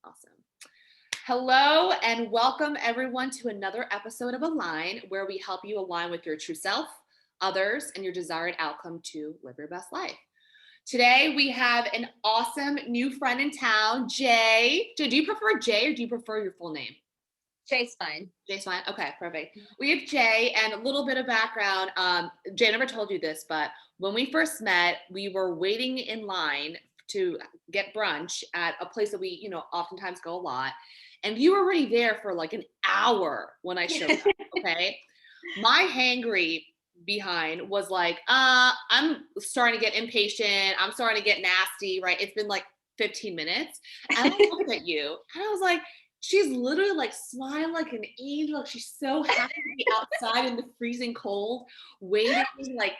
Awesome. Hello and welcome everyone to another episode of Align, where we help you align with your true self, others, and your desired outcome to live your best life. Today we have an awesome new friend in town, Jay. Do you prefer Jay or do you prefer your full name? Jay's fine. Jay's fine. Okay, perfect. We have Jay, and a little bit of background. Jay, I never told you this, but when we first met, we were waiting in line to get brunch at a place that we, oftentimes go a lot. And you were already there for like an hour when I showed up. Okay. My hangry behind was like, I'm starting to get impatient. I'm starting to get nasty, right? It's been like 15 minutes. And I looked at you and I was like, she's literally like smiling like an angel. Like she's so happy to be outside in the freezing cold, waiting, like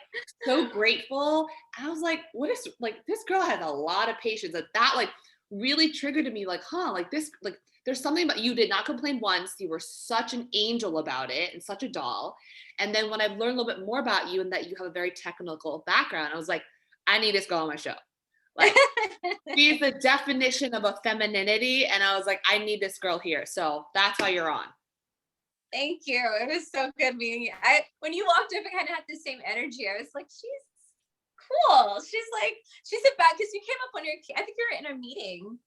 so grateful. And I was like, what is like this girl has a lot of patience. That like really triggered to me, like, like this, like there's something about you did not complain once. You were such an angel about it and such a doll. And then when I've learned a little bit more about you and that you have a very technical background, I was like, I need this girl on my show. Like she's the definition of a femininity. And I was like, I need this girl here. So that's how you're on. Thank you. It was so good meeting you. When you walked up, I kind of had the same energy. I was like, she's cool. She's about, because you came up on I think you were in a meeting.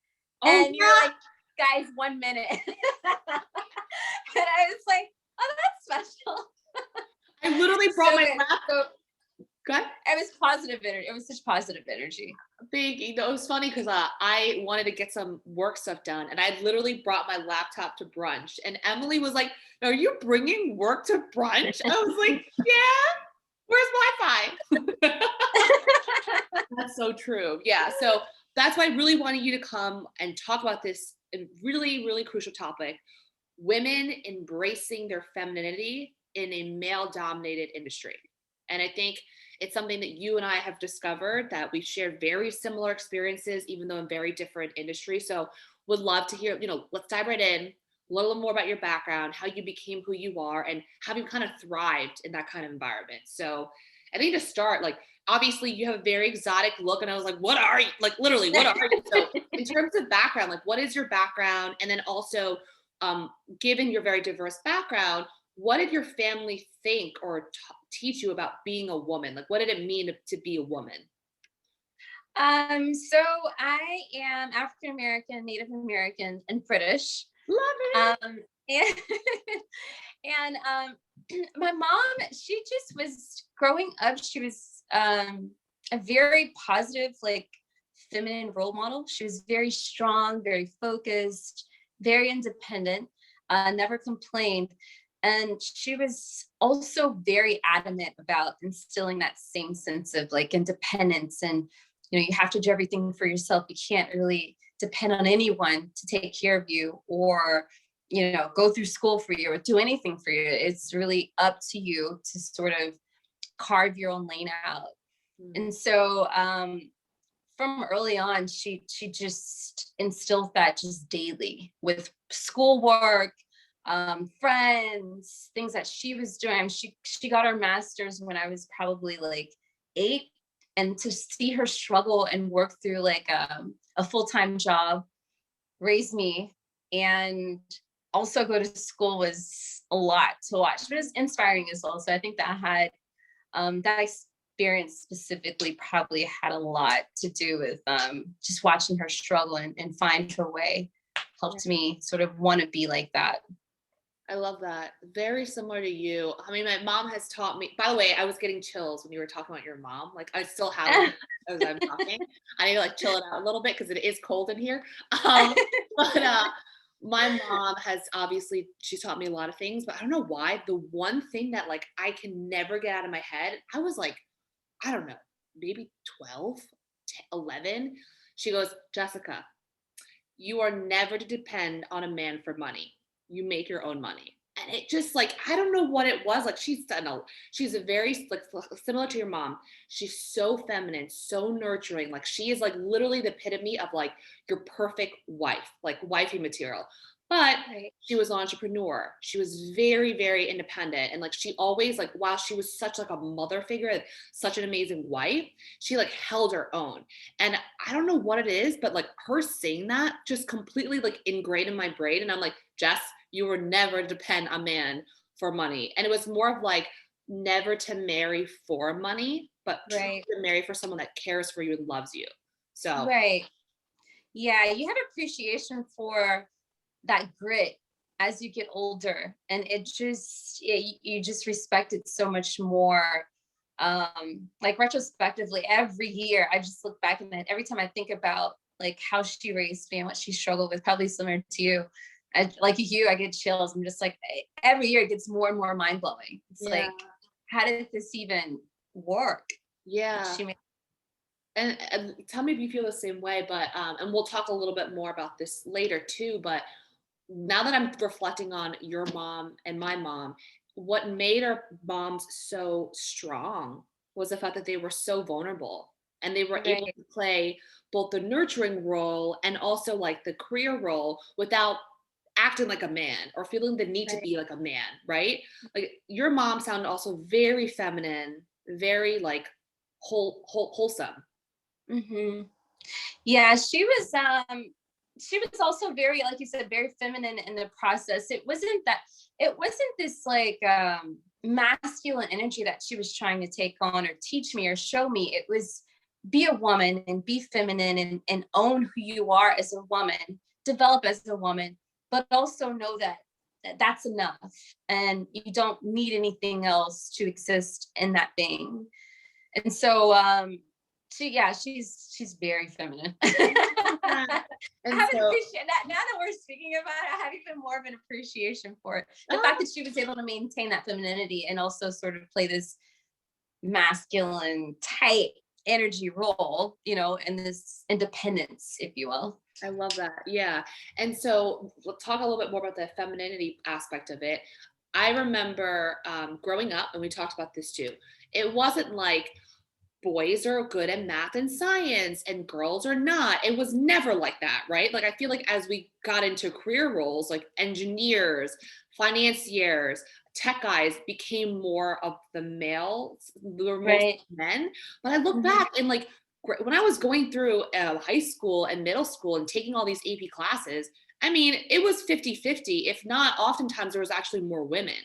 And you're like, guys, 1 minute. And I was like, oh, that's special. I literally brought my laptop. Good. It was positive energy. It was such positive energy. It was funny because I wanted to get some work stuff done, and I literally brought my laptop to brunch. And Emily was like, "Are you bringing work to brunch?" I was like, "Yeah. Where's Wi-Fi?" That's so true. Yeah. So that's why I really wanted you to come and talk about this really, really crucial topic: women embracing their femininity in a male-dominated industry. And I think it's something that you and I have discovered that we share very similar experiences, even though in very different industries. So would love to hear, let's dive right in, a little more about your background, how you became who you are, and how you kind of thrived in that kind of environment. So I think to start, like, obviously you have a very exotic look. And I was like, what are you? Like, literally, what are you? So in terms of background, like, what is your background? And then also, given your very diverse background, what did your family think or teach you about being a woman? Like, what did it mean to be a woman? So I am African American, Native American, and British. Love it. And my mom, she just was growing up. She was a very positive, like, feminine role model. She was very strong, very focused, very independent, never complained. And she was also very adamant about instilling that same sense of like independence. And, you have to do everything for yourself. You can't really depend on anyone to take care of you or, go through school for you or do anything for you. It's really up to you to sort of carve your own lane out. Mm-hmm. And so from early on, she just instilled that just daily with schoolwork, friends, things that she was doing. She got her master's when I was probably like 8, and to see her struggle and work through like a full-time job, raise me, and also go to school was a lot to watch, but it was inspiring as well. So I think that I had that experience specifically probably had a lot to do with just watching her struggle and find her way. Helped me sort of want to be like that. I love that. Very similar to you. I mean, my mom has taught me, by the way, I was getting chills when you were talking about your mom. Like, I still have it as I'm talking. I need to like chill it out a little bit because it is cold in here. But my mom has obviously, she's taught me a lot of things, but I don't know why. The one thing that like I can never get out of my head, I was like, I don't know, maybe 12, 11. She goes, Jessica, you are never to depend on a man for money. You make your own money. And it just like, I don't know what it was. Like she's a very like similar to your mom. She's so feminine, so nurturing. Like she is like literally the epitome of like your perfect wife, like wifey material. But Right. she was an entrepreneur. She was very, very independent. And like she always like, while she was such like a mother figure, like, such an amazing wife, she like held her own. And I don't know what it is, but like her saying that just completely like ingrained in my brain. And I'm like, Jess, you were never depend on man for money. And it was more of like never to marry for money, but truly Right. to marry for someone that cares for you and loves you. So Right. Yeah, you have appreciation for that grit as you get older, and it just, yeah, you just respect it so much more. Like retrospectively, every year I just look back, and then every time I think about like how she raised me and what she struggled with, probably similar to you, like you, I get chills. I'm just like, every year it gets more and more mind blowing. It's yeah, like, how did this even work? yeah. She made. And tell me if you feel the same way, but and we'll talk a little bit more about this later too. But now that I'm reflecting on your mom and my mom, what made our moms so strong was the fact that they were so vulnerable and they were able Right. to play both the nurturing role and also like the career role without acting like a man or feeling the need to Right. be like a man, right? Like your mom sounded also very feminine, very like wholesome. Hmm. Yeah, she was also very, like you said, very feminine in the process. It wasn't this like masculine energy that she was trying to take on or teach me or show me. It was be a woman and be feminine and own who you are as a woman, develop as a woman, but also know that that's enough and you don't need anything else to exist in that being. And so she's very feminine. Yeah. I And have an so, appreciation that now that we're speaking about it, I have even more of an appreciation for it. The fact oh, that she was able to maintain that femininity and also sort of play this masculine tight energy role, and this independence, if you will. I love that. Yeah. And so we'll talk a little bit more about the femininity aspect of it. I remember growing up, and we talked about this too. It wasn't like boys are good at math and science and girls are not. It was never like that, right? Like I feel like as we got into career roles, like engineers, financiers, tech guys became more of the males, there were most Right. men. But I look Mhm. back and like when I was going through high school and middle school and taking all these AP classes, I mean, it was 50-50. If not, oftentimes there was actually more women.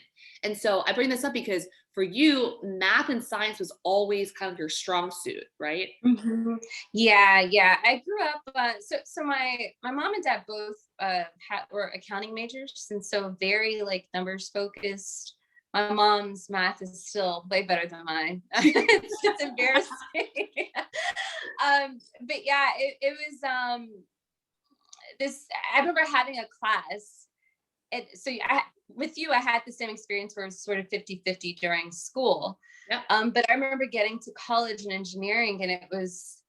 And so I bring this up because for you, math and science was always kind of your strong suit, right? Mhm. Yeah, yeah. I grew up. So my mom and dad both were accounting majors, and so very like numbers focused. My mom's math is still way better than mine. It's embarrassing. But yeah, it was this. I remember having a class. With you, I had the same experience where it was sort of 50-50 during school. Yep. But I remember getting to college and engineering, and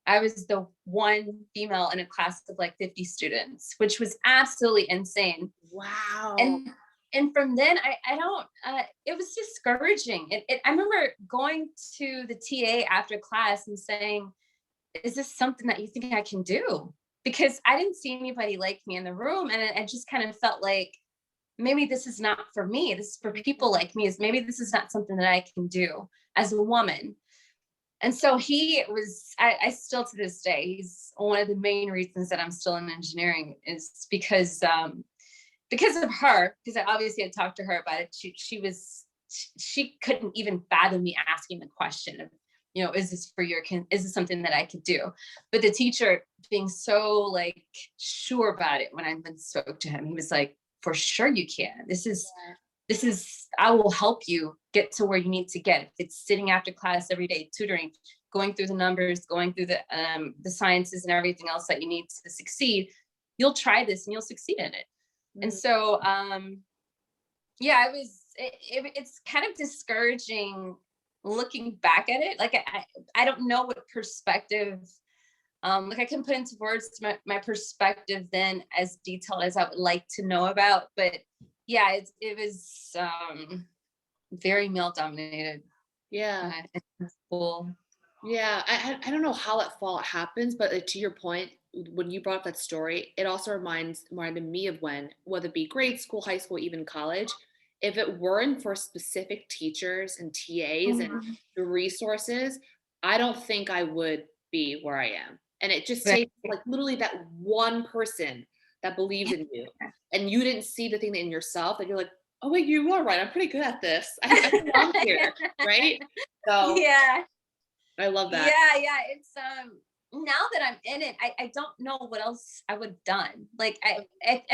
I was the one female in a class of like 50 students, which was absolutely insane. Wow. And from then I don't it was discouraging. I remember going to the TA after class and saying, is this something that you think I can do? Because I didn't see anybody like me in the room, and I just kind of felt like maybe this is not for me. This is for people like me. Is maybe this is not something that I can do as a woman. And so I still to this day, he's one of the main reasons that I'm still in engineering is because of her, because I obviously had talked to her about it. She couldn't even fathom me asking the question of, is this is this something that I could do? But the teacher being so like sure about it when I then spoke to him, he was like, for sure you can. This is I will help you get to where you need to get. If it's sitting after class every day, tutoring, going through the numbers, going through the sciences and everything else that you need to succeed, you'll try this and you'll succeed in it. And Mm. so yeah, it's kind of discouraging looking back at it. Like I don't know what perspective like I can put into words my perspective then as detailed as I would like to know about. But yeah, it was very male dominated Yeah. in school. Yeah. I don't know how that fall happens, but to your point, when you brought up that story, it also reminded me of when, whether it be grade school, high school, even college, if it weren't for specific teachers and TAs and Mhm. the resources, I don't think I would be where I am. And it just Right. takes like literally that one person that believes in you, and you didn't see the thing in yourself that you're like, oh wait, you are right. I'm pretty good at this. I belong here, right? So Yeah. I love that. Yeah, it's now that I'm in it, I don't know what else I would have done. Like I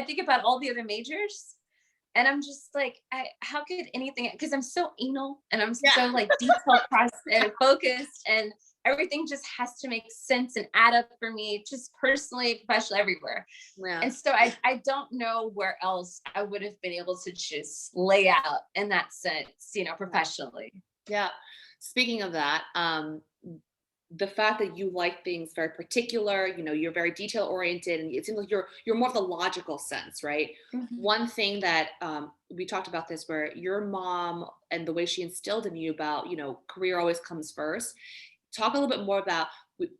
think about all the other majors and I'm just like, how could anything, because I'm so anal and I'm Yeah. so like detail process focused, and everything just has to make sense and add up for me, just personally, professionally, everywhere. Yeah. And so I don't know where else I would have been able to just lay out in that sense, professionally. Yeah. Speaking of that, the fact that you like things very particular, you're very detail oriented, and it seems like you're more of the logical sense, right? Mhm. One thing that we talked about this, where your mom and the way she instilled in you about, career always comes first. Talk a little bit more about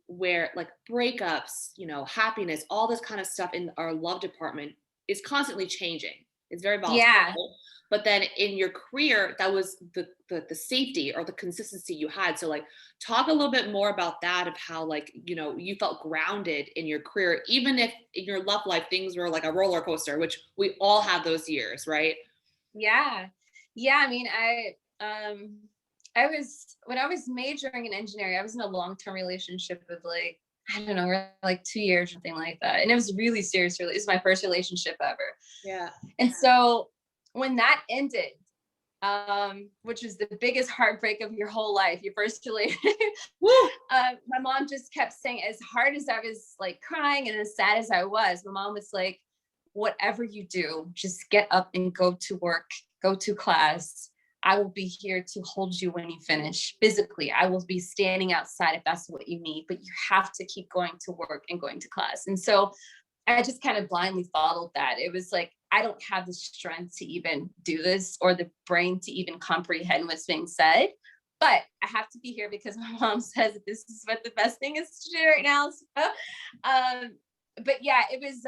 where like breakups, happiness, all this kind of stuff in our love department is constantly changing. It's very Yeah. volatile. But then in your career, that was the safety or the consistency you had. So like talk a little bit more about that, of how like, you felt grounded in your career, even if in your love life things were like a roller coaster, which we all have those years, right? Yeah. Yeah. I mean, I was, when I was majoring in engineering, I was in a long-term relationship with like, I don't know, like 2 years or something like that. And it was really serious. Really, it was my first relationship ever. Yeah. And so when that ended, which was the biggest heartbreak of your whole life, your first relationship, Woo! my mom just kept saying, as hard as I was like crying and as sad as I was, my mom was like, whatever you do, just get up and go to work, go to class. I will be here to hold you when you finish. Physically, I will be standing outside if that's what you need, but you have to keep going to work and going to class. And so I just kind of blindly followed that. It was like, I don't have the strength to even do this or the brain to even comprehend what's being said. But I have to be here because my mom says that this is what the best thing is to do right now. So, but yeah, it was,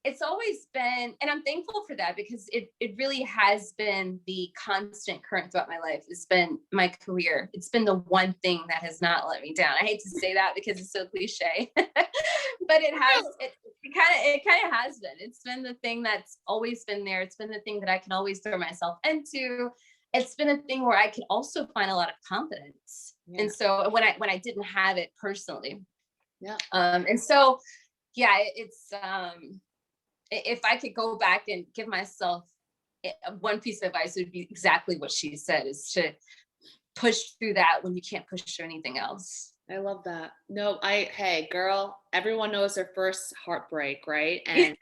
it's always been, and I'm thankful for that because it really has been the constant current throughout my life. It's been my career. It's been the one thing that has not let me down. I hate to say that because it's so cliche, but it kind of has been. It's been the thing that's always been there. It's been the thing that I can always throw myself into. It's been a thing where I can also find a lot of confidence. Yeah. And so when I didn't have it personally. Yeah. And so yeah, it's if I could go back and give myself one piece of advice, it would be exactly what she said, is to push through that when you can't push through anything else. I love that. No, hey, girl, everyone knows their first heartbreak, right? And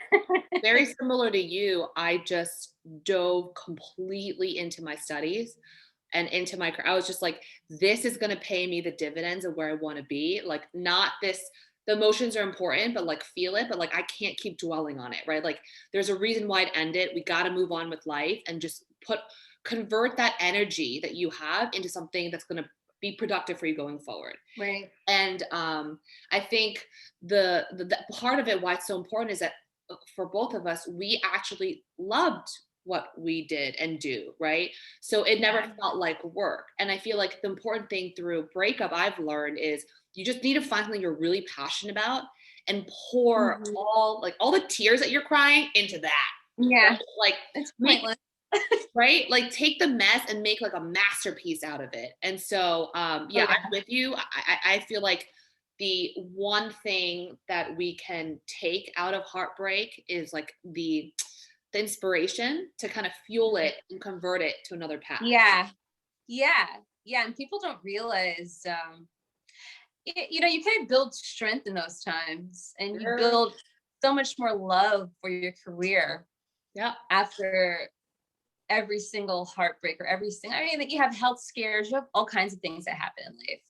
very similar to you, I just dove completely into my studies and into my career. I was just like, this is going to pay me the dividends of where I want to be. Like, not this, the emotions are important, but like feel it, but like I can't keep dwelling on it, right? Like, there's a reason why it ended. We got to move on with life and just convert that energy that you have into something that's going to be productive for you going forward. Right. And I think the part of it, why it's so important, is that for both of us, we actually loved what we did and do, right? So it never felt like work. And I feel like the important thing through breakup I've learned is you just need to find something you're really passionate about and pour Mhm. all the tears that you're crying into that. Yeah, Right? Like it's make pointless. right, like take the mess and make like a masterpiece out of it. And so Oh, yeah, yeah. I'm with you. I feel like the one thing that we can take out of heartbreak is like the inspiration to kind of fuel it and convert it to another path. Yeah. Yeah. Yeah. And people don't realize, you kind of build strength in those times and you Sure. build so much more love for your career Yeah. after every single heartbreak or every single, I mean, that you have health scares, you have all kinds of things that happen in life.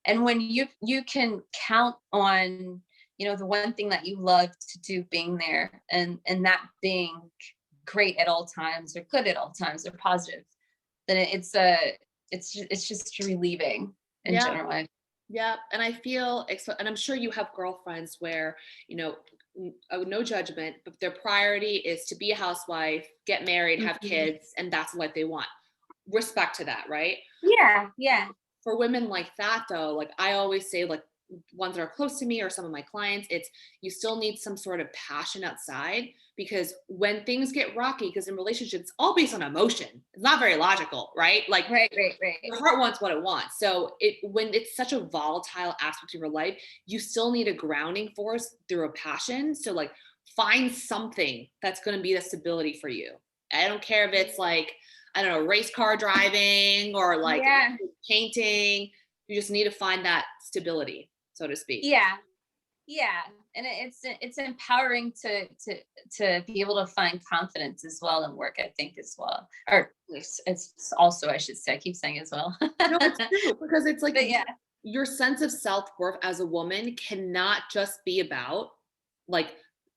And when you can count on, the one thing that you love to do being there, and that being great at all times or good at all times or positive, then it's just relieving in Yeah. general. Yeah. And I feel, and I'm sure you have girlfriends where, no judgment, but their priority is to be a housewife, get married, have Mhm. kids, and that's what they want. Respect to that, right? Yeah, yeah, For women like that though, like I always say, like ones that are close to me or some of my clients, it's you still need some sort of passion outside, because when things get rocky, because in relationships it's all based on emotion, it's not very logical, right? Like right, right, right. your heart wants what it wants. So when it's such a volatile aspect of your life, you still need a grounding force through a passion. So like find something that's going to be the stability for you. I don't care if it's like, I don't know, race car driving or like Yeah, painting. You just need to find that stability, so to speak. yeah, yeah. And it's empowering to be able to find confidence as well in work, I think, as well. Or it's also, I should say, I keep saying as well. No, it's true, because it's like But yeah, your sense of self-worth as a woman cannot just be about like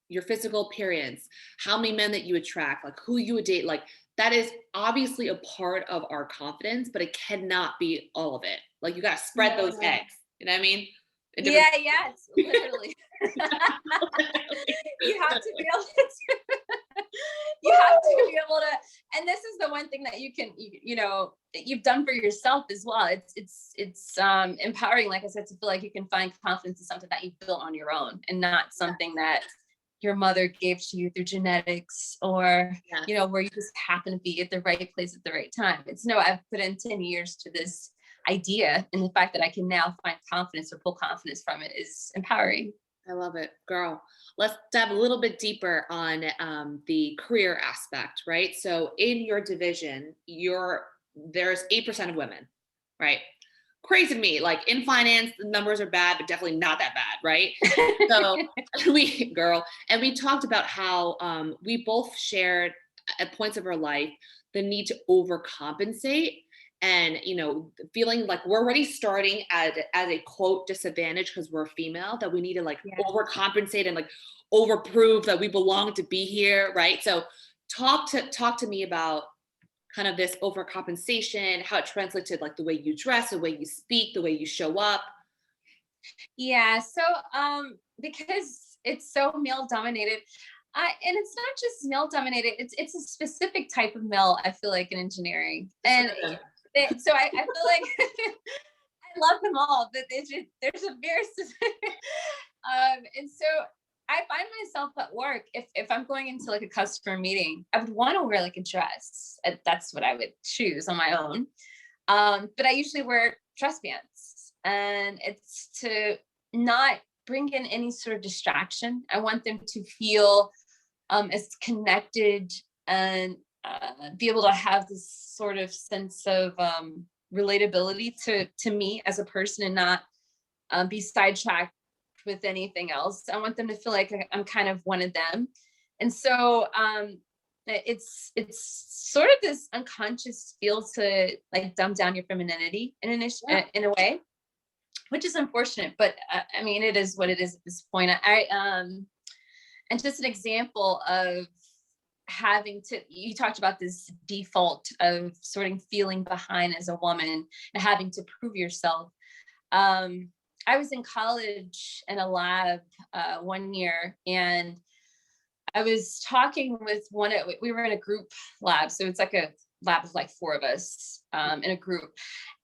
your physical appearance, how many men that you attract, like who you would date. Like that is obviously a part of our confidence, but it cannot be all of it. Like you got to spread those no. eggs. You know what I mean? In different. Yeah, yeah, it's literally. You have to be able to, you have to be able to, and this is the one thing that that you've done for yourself as well. It's empowering, like I said, to feel like you can find confidence in something that you built on your own and not something that your mother gave to you through genetics, or Yeah. where you just happen to be at the right place at the right time. It's no, I've put in 10 years to this idea, and the fact that I can now find confidence or pull confidence from it is empowering. I love it, girl. Let's dive a little bit deeper on the career aspect, right? So in your division, there's 8% of women, right? Crazy to me. Like in finance, the numbers are bad, but definitely not that bad, right? So and we talked about how we both shared at points of our life the need to overcompensate, and feeling like we're already starting as a quote disadvantage because we're female, that we need to like Yeah. overcompensate and like overprove that we belong to be here, right? So talk to me about kind of this overcompensation, how it translates to like the way you dress, the way you speak, the way you show up. Yeah. So, because it's so male dominated, and it's not just male dominated. It's a specific type of male. I feel like in engineering, and so I feel like I love them all, but there's a very specific, and so I find myself at work, if I'm going into like a customer meeting, I would want to wear like a dress. That's what I would choose on my own. But I usually wear dress pants, and it's to not bring in any sort of distraction. I want them to feel as connected, and be able to have this sort of sense of relatability to me as a person, and not be sidetracked with anything else. I want them to feel like I'm kind of one of them. And so it's sort of this unconscious feel to like dumb down your femininity Yeah. in a way, which is unfortunate, but I mean, it is what it is at this point. And just an example of having to, you talked about this default of sort of feeling behind as a woman and having to prove yourself. I was in college in a lab one year, and I was talking with we were in a group lab. So it's like a lab of like four of us in a group.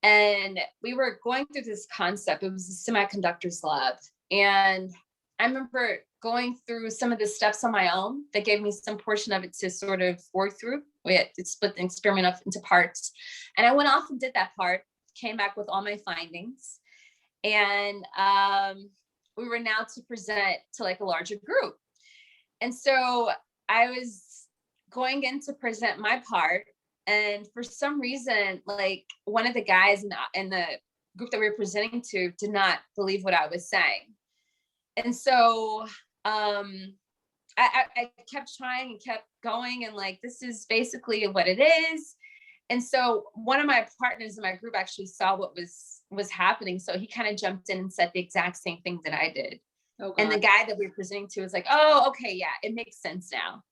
And we were going through this concept. It was a semiconductors lab. And I remember going through some of the steps on my own. They gave me some portion of it to sort of work through. We had to split the experiment up into parts. And I went off and did that part, came back with all my findings. And we were now to present to like a larger group. And so I was going in to present my part. And for some reason, like one of the guys in the group that we were presenting to did not believe what I was saying. And so I kept trying and kept going, and like, this is basically what it is. And so one of my partners in my group actually saw what was happening. So he kind of jumped in and said the exact same thing that I did. Oh And the God. guy that we were presenting to was like, oh, okay, yeah, it makes sense now.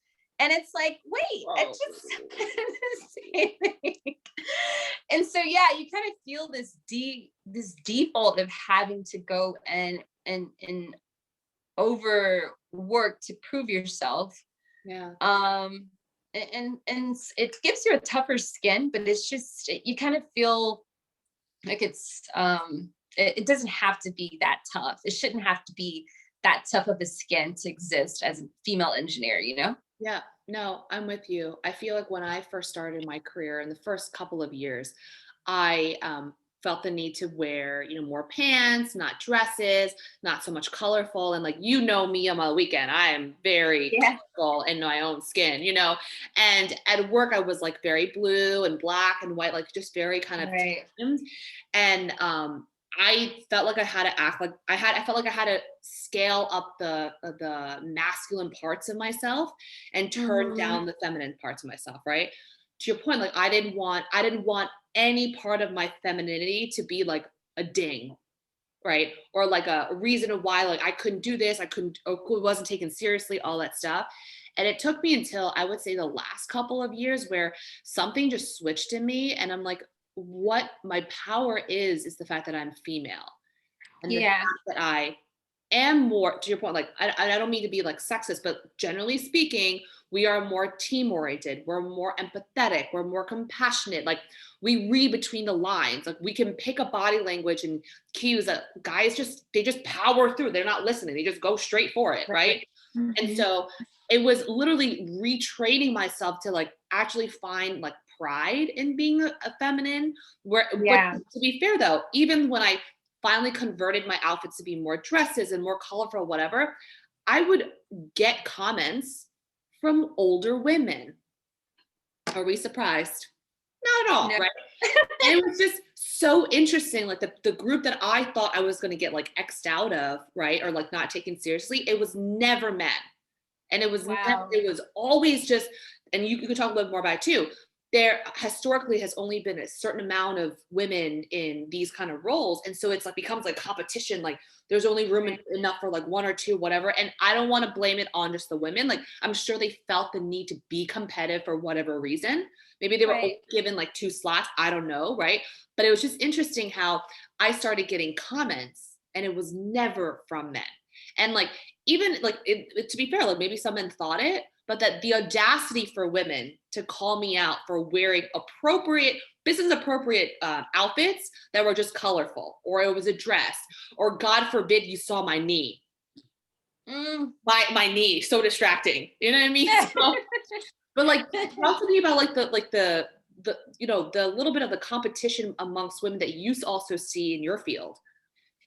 And it's like, wait, I Whoa. just said the same thing. And so yeah, you kind of feel this default of having to go and overwork to prove yourself. Yeah. It gives you a tougher skin, but it's just you kind of feel like it doesn't have to be that tough. It shouldn't have to be that tough of a skin to exist as a female engineer, you know? Yeah, no, I'm with you. I feel like when I first started my career in the first couple of years, I felt the need to wear, more pants, not dresses, not so much colorful. And like, me on my weekend, I am very Yeah. colorful in my own skin. And at work, I was like very blue and black and white, like just very kind of Right. tamed. And I felt like I had to act like I felt like I had to scale up the masculine parts of myself and turn Mhm. down the feminine parts of myself, right? To your point, like I didn't want any part of my femininity to be like a ding, right? Or like a reason of why like I couldn't do this, I couldn't or wasn't taken seriously, all that stuff. And it took me until I would say the last couple of years where something just switched in me and I'm like, what my power is the fact that I'm female and the Yeah. fact that I am more, to your point, like I don't mean to be like sexist, but generally speaking, we are more team oriented, we're more empathetic, we're more compassionate. Like we read between the lines, like we can pick a body language and cues that guys they just power through. They're not listening, they just go straight for it, right? Right. And Mhm. so it was literally retraining myself to like actually find like pride in being a feminine. But Yeah. to be fair though, even when I finally converted my outfits to be more dresses and more colorful, whatever, I would get comments from older women. Are we surprised? Not at all, No. right? And it was just so interesting. Like the group that I thought I was going to get like X'd out of, right? Or like not taken seriously, it was never men. And Wow. it was always just, and you could talk a little more about it too. There historically has only been a certain amount of women in these kind of roles. And so it's like becomes like competition. Like there's only room Right. enough for like one or two, whatever. And I don't want to blame it on just the women. Like I'm sure they felt the need to be competitive for whatever reason. Maybe they were only Right. given like two slots. I don't know. Right. But it was just interesting how I started getting comments and it was never from men. And like, even like to be fair, like maybe some men thought it, but that the audacity for women to call me out for wearing business appropriate outfits that were just colorful, or it was a dress, or God forbid you saw my knee, Mm. my knee, so distracting. You know what I mean? So, but like, talk to me about like the the little bit of the competition amongst women that you also see in your field.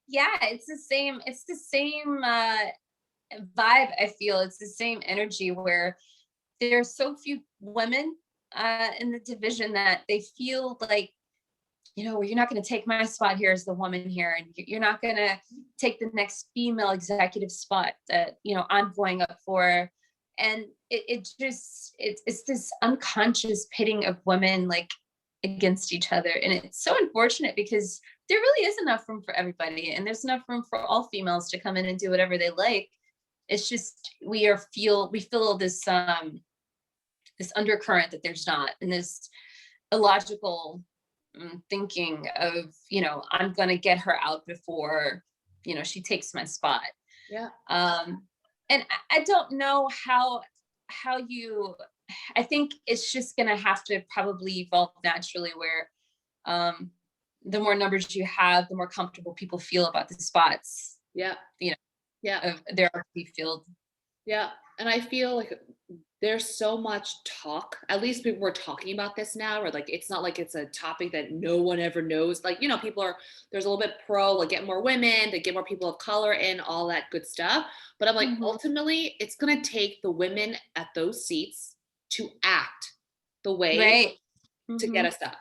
Yeah, it's the same vibe. I feel it's the same energy where there's so few women in the division that they feel like, well, you're not going to take my spot here as the woman here, and you're not going to take the next female executive spot that I'm going up for. And it's this unconscious pitting of women like against each other, and it's so unfortunate because there really is enough room for everybody, and there's enough room for all females to come in and do whatever they like. It's just we feel this undercurrent that there's not, and this illogical thinking of I'm gonna get her out before she takes my spot. Yeah. And I don't know how you I think it's just gonna have to probably evolve naturally where um the more numbers you have, the more comfortable people feel about the spots Yeah. you know Yeah. of their RP field. Yeah. And I feel like there's so much talk. At least people are talking about this now, or like it's not like it's a topic that no one ever knows. Like, people there's a little bit pro, like get more women, to get more people of color in, all that good stuff. But I'm like, Mhm. ultimately, it's gonna take the women at those seats to act the way Right. to get Mhm. us up.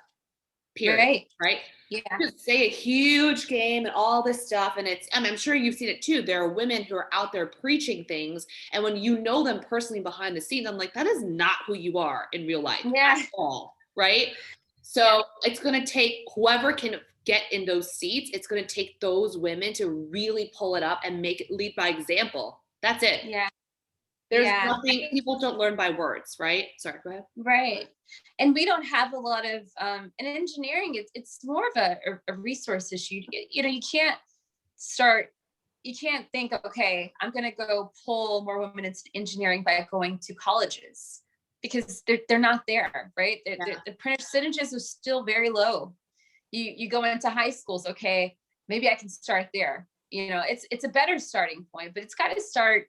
Period. Right. Right? Yeah. Just say a huge game and all this stuff. And I'm sure you've seen it too. There are women who are out there preaching things. And when you know them personally behind the scenes, I'm like, that is not who you are in real life Yeah. at all. Right. Yeah. So it's going to take whoever can get in those seats. It's going to take those women to really pull it up and make it lead by example. That's it. Yeah. There's Yeah. nothing, people don't learn by words, right? Sorry, go ahead. Right. And we don't have a lot of in engineering, it's more of a resource issue. You know, start you can't think, okay, I'm going to go pull more women into engineering by going to colleges, because they're not there, right? Yeah. The percentages are still very low. You go into high schools, okay, maybe I can start there. You know, it's a better starting point, but it's got to start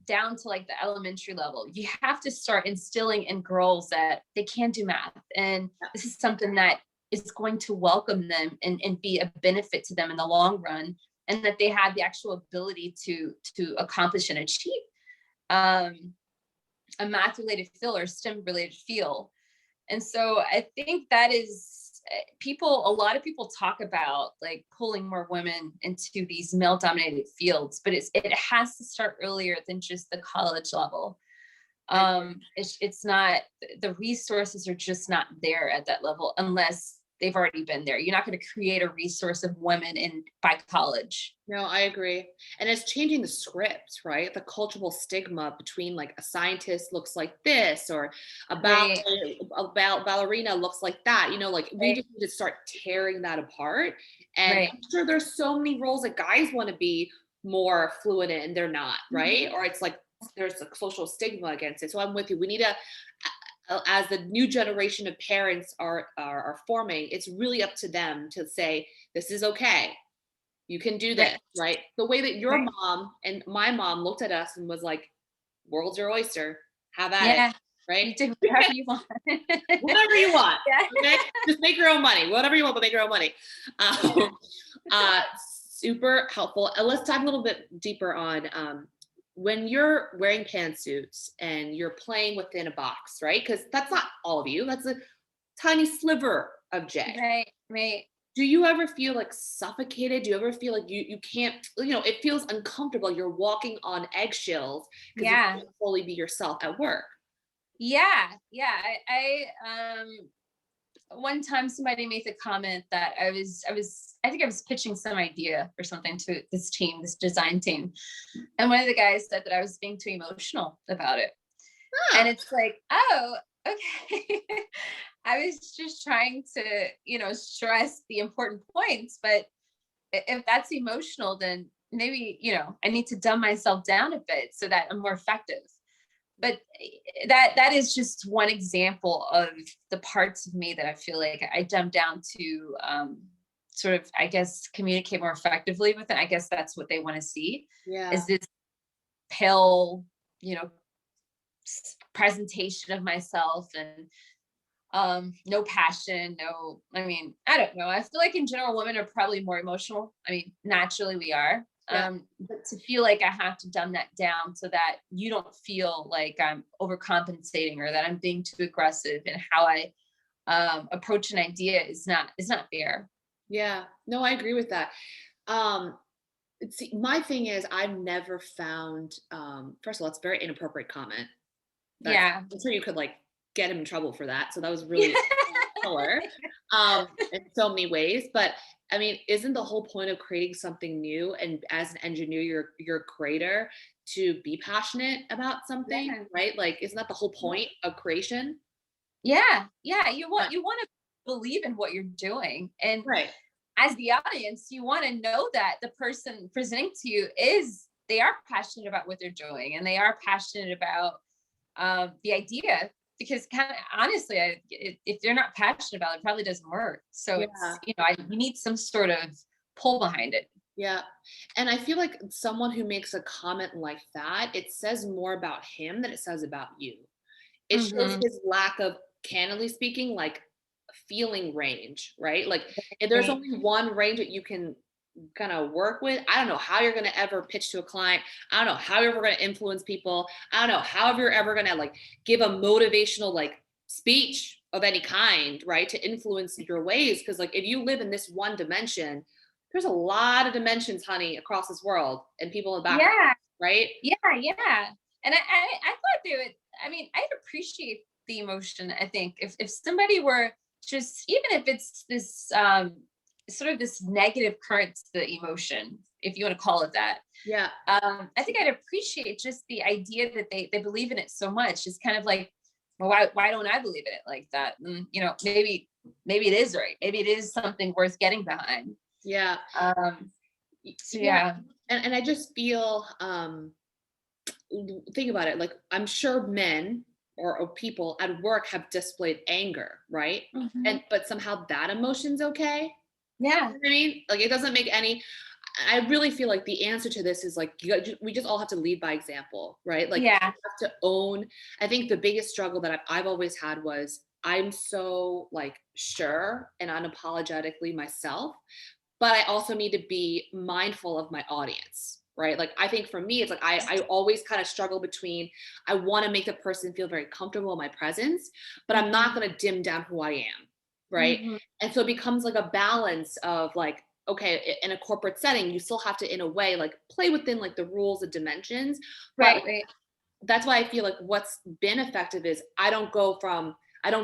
down to like the elementary level. You have to start instilling in girls that they can do math, and this is something that is going to welcome them and be a benefit to them in the long run, and that they have the actual ability to accomplish and achieve a math related field or STEM related field. And so I think that is a lot of people talk about like pulling more women into these male dominated fields, but it has to start earlier than just the college level. It's not, the resources are just not there at that level unless they've already been there. You're not going to create a resource of women by college. No, I agree. And it's changing the script, right? The cultural stigma between like a scientist looks like this, or Right. a ballerina looks like that. You know, like we Right. just need to start tearing that apart. And Right. I'm sure there's so many roles that guys want to be more fluent in and they're not, right? Or it's like there's a social stigma against it. So I'm with you. We need to, as the new generation of parents are forming, it's really up to them to say, this is okay. You can do this, right? The way that your Right. mom and my mom looked at us and was like, world's your oyster. Have at Yeah. it, right? You do whatever you want. Whatever you want. Yeah. Okay? Just make your own money. Whatever you want, but make your own money. Uh, Super helpful. Let's talk a little bit deeper on when you're wearing pantsuits and you're playing within a box, right? Because that's not all of you. That's a tiny sliver of Jay. Right. Right. Do you ever feel like suffocated? Do you ever feel like you can't, it feels uncomfortable? You're walking on eggshells because you Yeah. can't fully be yourself at work. Yeah. Yeah. I one time somebody made the comment that I think I was pitching some idea or something to this design team. And one of the guys said that I was being too emotional about it. And it's like, oh, okay. I was just trying to, stress the important points, but if that's emotional, then maybe, I need to dumb myself down a bit so that I'm more effective. But that is just one example of the parts of me that I feel like I dumb down to sort of, I guess, communicate more effectively with it. I guess that's what they want to see. Yeah. Is this pale, presentation of myself, and no passion, I don't know. I feel like in general, women are probably more emotional. I mean, naturally we are. Yeah. But to feel like I have to dumb that down so that you don't feel like I'm overcompensating or that I'm being too aggressive in how I approach an idea is not fair. Yeah. No, I agree with that. See, my thing is I've never found, first of all, it's a very inappropriate comment. Yeah. I'm sure you could like get him in trouble for that. So that was really color in so many ways. But I mean, isn't the whole point of creating something new, and as an engineer, you're a creator, to be passionate about something, Yeah. right? Like, isn't that the whole point of creation? Yeah. You want to believe in what you're doing. And Right. as the audience, you want to know that the person presenting to you they are passionate about what they're doing, and they are passionate about the idea, because kind of honestly, if they're not passionate about it, it probably doesn't work. So Yeah. it's, you need some sort of pull behind it. Yeah. And I feel like someone who makes a comment like that, it says more about him than it says about you. It shows his lack of, candidly speaking, like feeling range, right? Like if there's Right. only one range that you can kind of work with, I don't know how you're going to ever pitch to a client. I don't know how you're ever going to influence people. I don't know how you're ever going to like give a motivational like speech of any kind, right? To influence your ways. Because like if you live in this one dimension, there's a lot of dimensions, honey, across this world, and people in the back, Yeah. right? Yeah. And I thought they would, I'd appreciate the emotion. I think if somebody were just, even if it's this sort of this negative current to the emotion, if you want to call it that. Yeah. I think I'd appreciate just the idea that they believe in it so much. It's kind of like, well, why don't I believe in it like that? And, maybe it is right. Maybe it is something worth getting behind. Yeah. So yeah. And I just feel, think about it. Like, I'm sure men or people at work have displayed anger, right? Mhm. But somehow that emotion's okay. Yeah. You know what I mean? Like, it doesn't make any. I really feel like the answer to this is like, we just all have to lead by example, right? Like, Yeah. you have to own. I think the biggest struggle that I've always had was I'm so like sure and unapologetically myself, but I also need to be mindful of my audience, right? Like, I think for me, it's like I always kind of struggle between, I want to make the person feel very comfortable in my presence, but I'm not going to dim down who I am, right? Mhm. And so it becomes like a balance of like, okay, in a corporate setting, you still have to, in a way, like play within like the rules and dimensions. But Right. that's why I feel like what's been effective is I don't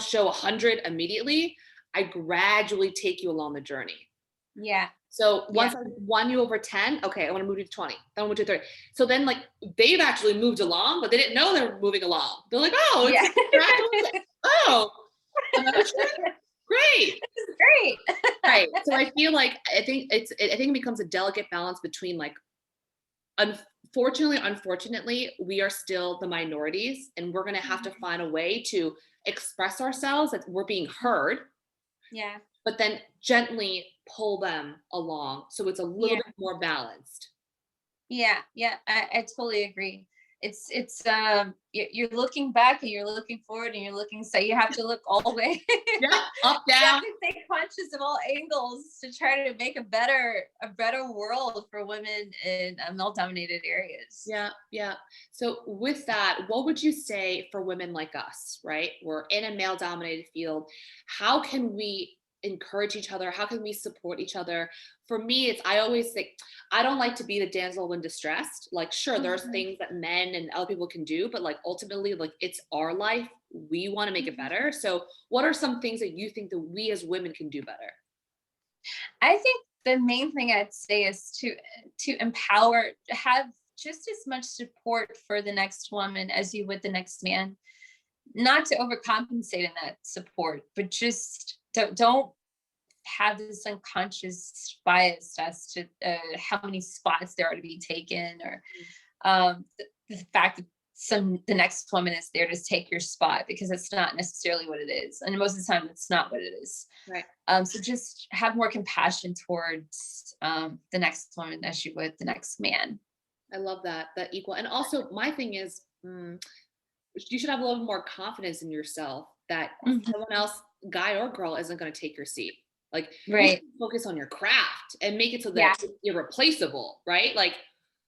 show 100 immediately. I gradually take you along the journey. Yeah. So Yeah. once I won you over 10, okay, I want to move you to 20. Then I want to 30. So then like they've actually moved along, but they didn't know they were moving along. They're like, oh, Yeah. oh, emotion? Great. Great. Right. So I feel like I think it becomes a delicate balance between like, unfortunately, we are still the minorities, and we're gonna have to find a way to express ourselves that we're being heard, Yeah. but then gently pull them along so it's a little Yeah. bit more balanced. Yeah. Yeah. I totally agree. It's you're looking back and you're looking forward and you're looking, so you have to look all the way. Yeah, up, You have down. to stay conscious of all angles to try to make a better world for women in male dominated areas. Yeah, yeah. So with that, what would you say for women like us, right? We're in a male dominated field. How can we encourage each other? How can we support each other? For me, I always think I don't like to be the damsel when distressed. Like, sure, there's Mhm. things that men and other people can do, but like ultimately, like it's our life. We want to make it Mhm. better. So what are some things that you think that we as women can do better? I think the main thing I'd say is to empower, have just as much support for the next woman as you would the next man. Not to overcompensate in that support, but just don't have this unconscious bias as to how many spots there are to be taken, or the fact that the next woman is there to take your spot, because it's not necessarily what it is, and most of the time it's not what it is. Right. So just have more compassion towards the next woman as you would the next man. I love that equal. And also my thing is, you should have a little more confidence in yourself that Mhm. someone else, guy or girl, isn't going to take your seat. Like, you should Right. focus on your craft and make it so Yeah. that it's irreplaceable, right? Like,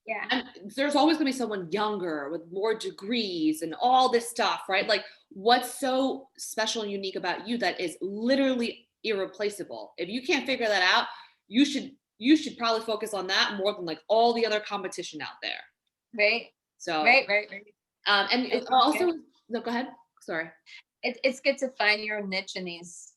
Yeah. and there's always going to be someone younger with more degrees and all this stuff, right? Like, what's so special and unique about you that is literally irreplaceable? If you can't figure that out, you should probably focus on that more than like all the other competition out there. Right. So, Right. and I think also, no, go ahead. Sorry. it's good to find your own niche in these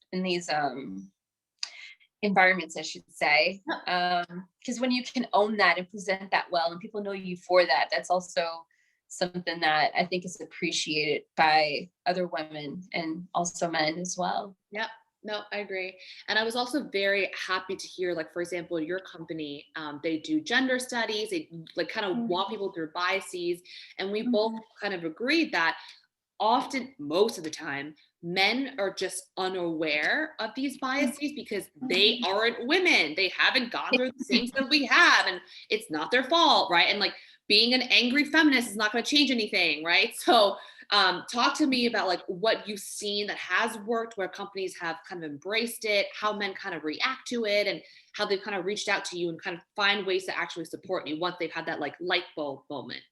environments, I should say. Because when you can own that and present that well, and people know you for that, that's also something that I think is appreciated by other women and also men as well. Yeah, no, I agree. And I was also very happy to hear, like, for example, your company, they do gender studies, they like kind of walk Mhm. people through biases. And we both Mhm. kind of agreed that often, most of the time, men are just unaware of these biases because they Mhm. aren't women. They haven't gone through the same stuff we have, and it's not their fault, right? And like being an angry feminist is not going to change anything, right? So, talk to me about like what you've seen that has worked, where companies have kind of embraced it, how men kind of react to it, and how they've kind of reached out to you and kind of find ways to actually support you once they've had that like light bulb moment.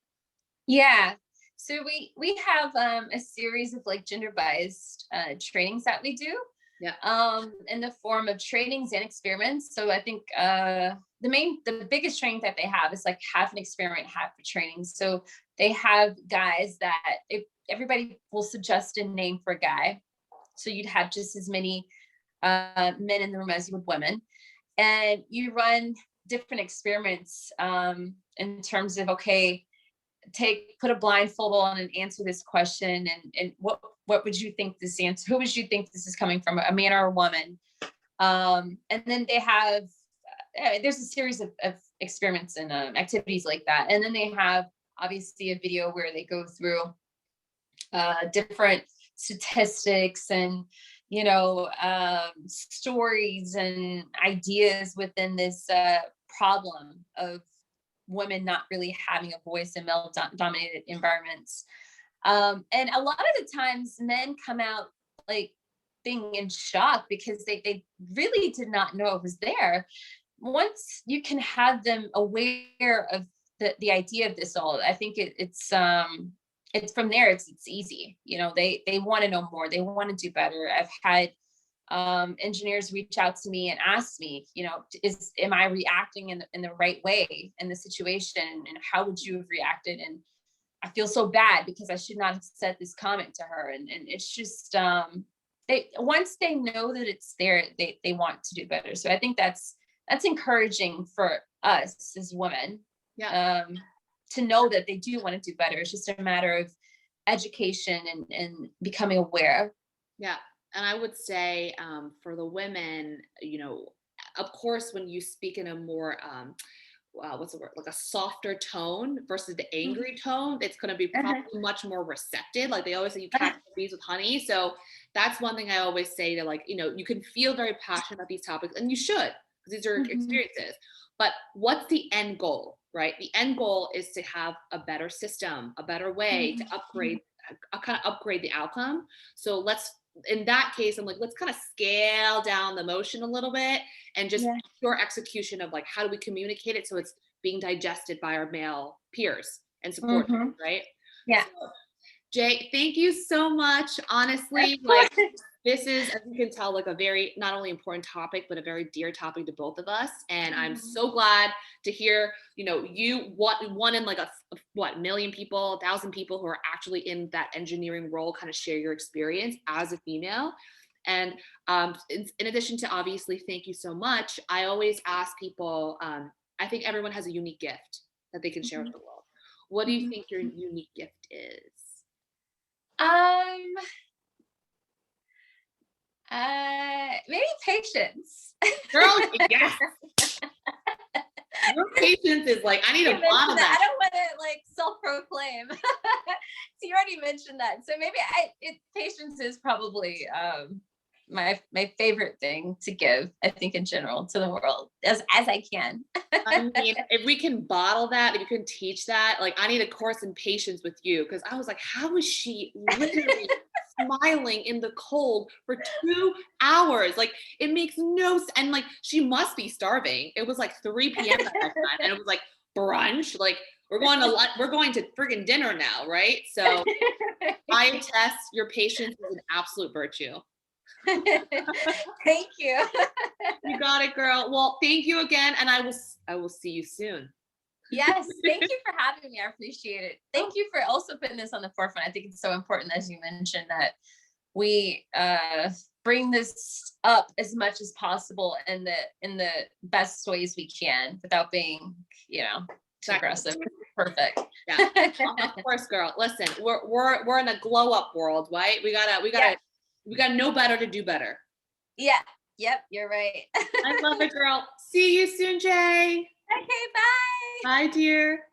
Yeah. So we have a series of like gender biased trainings that we do, Yeah. in the form of trainings and experiments. So I think the biggest training that they have is like half an experiment, half a training. So they have guys that, if everybody will suggest a name for a guy, so you'd have just as many men in the room as you would women, and you run different experiments in terms of, okay, put a blindfold on and answer this question, and what would you think this answer, who would you think this is coming from, a man or a woman? And then they have there's a series of experiments and activities like that, and then they have obviously a video where they go through different statistics and stories and ideas within this problem of women not really having a voice in male dominated environments. And a lot of the times men come out like being in shock because they really did not know it was there. Once you can have them aware of the idea of this all, I think it's from there, it's easy. They want to know more, they want to do better. I've had engineers reach out to me and ask me, am I reacting in the right way in the situation, and how would you have reacted? And I feel so bad because I should not have said this comment to her. And it's just once they know that it's there, they want to do better. So I think that's encouraging for us as women. Yeah. To know that they do want to do better. It's just a matter of education and becoming aware. Yeah. And I would say for the women, of course, when you speak in a more, what's the word, like a softer tone versus the angry tone, it's going to be probably much more receptive. Like they always say, you catch the bees with honey. So that's one thing I always say to, like, you can feel very passionate about these topics, and you should, because these are experiences. But what's the end goal, right? The end goal is to have a better system, a better way to kind of upgrade the outcome. So in that case, I'm like, let's kind of scale down the motion a little bit and just pure execution of, like, how do we communicate it so it's being digested by our male peers and supporters, right? Yeah. So, Jay, thank you so much. Honestly, like, this is, as you can tell, like a very not only important topic, but a very dear topic to both of us. And I'm so glad to hear, you one in like a million people, 1,000 people who are actually in that engineering role kind of share your experience as a female. And in addition to, obviously, thank you so much, I always ask people, I think everyone has a unique gift that they can share with the world. What do you think your unique gift is? Maybe patience. Girl, yes. Your patience is like, I need a bottle of that. I don't want to like self-proclaim. So you already mentioned that. So maybe patience is probably my favorite thing to give, I think, in general, to the world as I can. I mean, if we can bottle that, if you can teach that, like, I need a course in patience with you, because I was like, how is she literally smiling in the cold for 2 hours? Like, it makes no sense. And like, she must be starving. It was like 3 p.m. at that time, and it was like brunch. Like, we're going to friggin' dinner now, right? So I attest, your patience is an absolute virtue. Thank you. You got it, girl. Well, thank you again, and I will see you soon. Yes, thank you for having me. I appreciate it. Thank you for also putting this on the forefront. I think it's so important, as you mentioned, that we bring this up as much as possible in the best ways we can, without being, too aggressive. Perfect. Yeah, of course, girl. Listen, we're in a glow up world, right? We gotta know better to do better. Yeah. Yep. You're right. I love it, girl. See you soon, Jay. Okay. Bye. Bye, dear.